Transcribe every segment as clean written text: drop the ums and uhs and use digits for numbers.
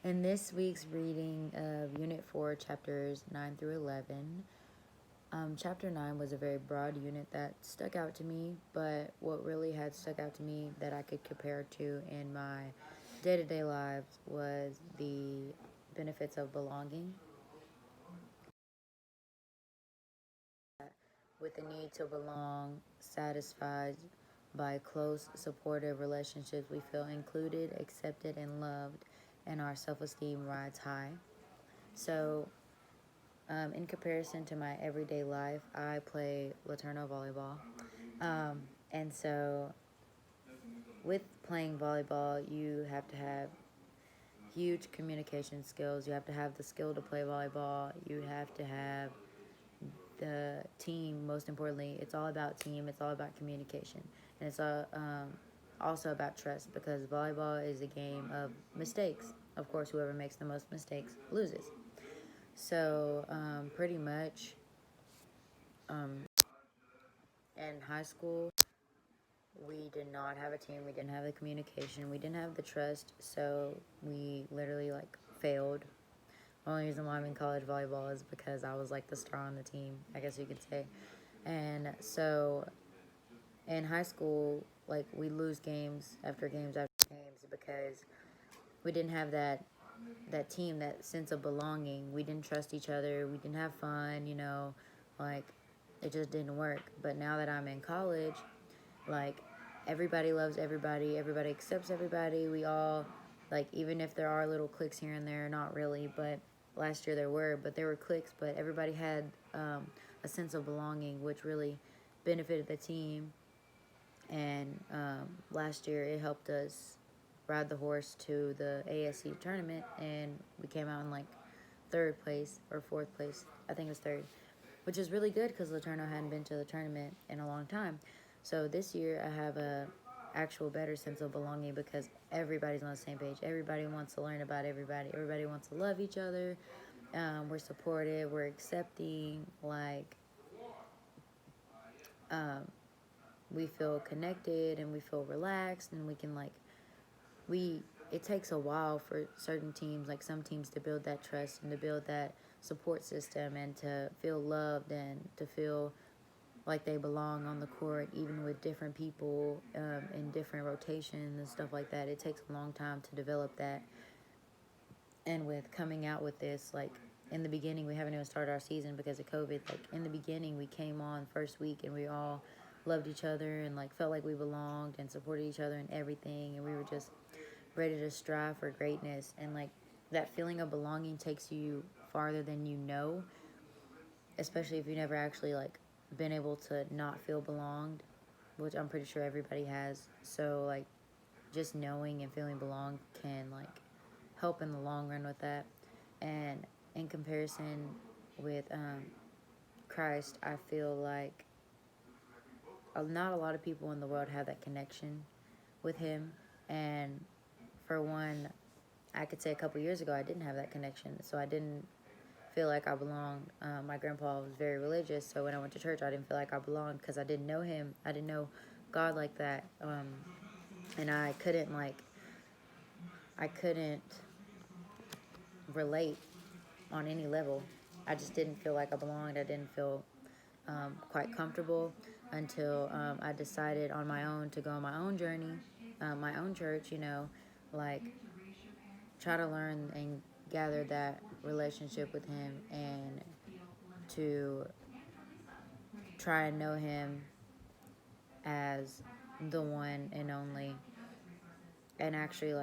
In this week's reading of Unit 4, chapters 9 through 11, chapter 9 was a very broad unit that stuck out to me, but what really had stuck out to me that I could compare to in my day to day lives was the benefits of belonging. With the need to belong, satisfied by close, supportive relationships, we feel included, accepted, and loved, and our self esteem rides high. So, in comparison to my everyday life, I play Laterno volleyball. And so, with playing volleyball, you have to have huge communication skills. You have to have the skill to play volleyball. You have to have the team. Most importantly, it's all about team. It's all about communication. And it's also about trust, because volleyball is a game of mistakes. Of course, whoever makes the most mistakes loses. So, pretty much, um, in high school, we did not have a team. We didn't have the communication. We didn't have the trust. So we literally failed. The only reason why I'm in college volleyball is because I was like the star on the team, I guess you could say. And so in high school, we lose games after games after games because we didn't have that team, that sense of belonging. We didn't trust each other. We didn't have fun, like it just didn't work. But now that I'm in college, like everybody loves everybody. Everybody accepts everybody. We all, even if there are little cliques here and there, not really, but last year there were cliques, but everybody had a sense of belonging, which really benefited the team. And last year it helped us ride the horse to the ASC tournament, and we came out in third place or fourth place. I think it was third, which is really good because Laterno hadn't been to the tournament in a long time. So this year I have a actual better sense of belonging because everybody's on the same page. Everybody wants to learn about everybody. Everybody wants to love each other. We're supportive. We're accepting. Um, we feel connected and we feel relaxed, and we can we it takes a while for certain teams, like some teams, to build that trust and to build that support system and to feel loved and to feel like they belong on the court, even with different people in different rotations and stuff like that. It takes a long time to develop that. And with coming out with this, in the beginning, we haven't even started our season because of COVID. In the beginning, we came on first week and we all loved each other and felt like we belonged and supported each other in everything, and we were just ready to strive for greatness. And that feeling of belonging takes you farther than you know, especially if you never actually been able to not feel belonged, which I'm pretty sure everybody has. So just knowing and feeling belonged can help in the long run with that. And in comparison with Christ, I feel like not a lot of people in the world have that connection with him. And for one, I could say a couple years ago I didn't have that connection, so I didn't feel like I belonged. My grandpa was very religious, so when I went to church, I didn't feel like I belonged because I didn't know him. I didn't know God like that, and I couldn't relate on any level. I just didn't feel like I belonged. I didn't feel quite comfortable until I decided on my own to go on my own journey, my own church. Like try to learn and gather that relationship with him, and to try and know him as the one and only, and actually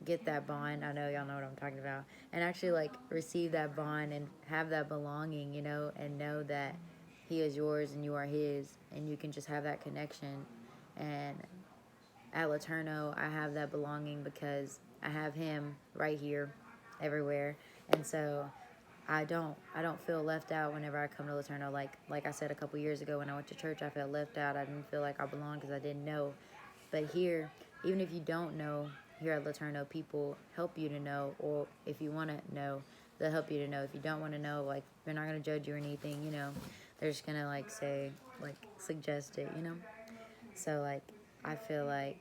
get that bond. I know y'all know what I'm talking about. And actually receive that bond and have that belonging, and know that he is yours and you are his, and you can just have that connection. And at Laterno, I have that belonging because I have him right here everywhere. And so I don't feel left out whenever I come to Laterno. Like I said a couple years ago when I went to church, I felt left out. I didn't feel like I belonged because I didn't know. But here, even if you don't know, here at Laterno, people help you to know, or if you want to know, they'll help you to know. If you don't want to know, they're not going to judge you or anything, They're just going to say, suggest it, So I feel like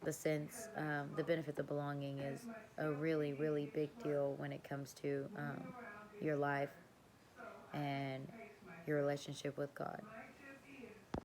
the sense, the benefit of belonging is a really, really big deal when it comes to your life and your relationship with God.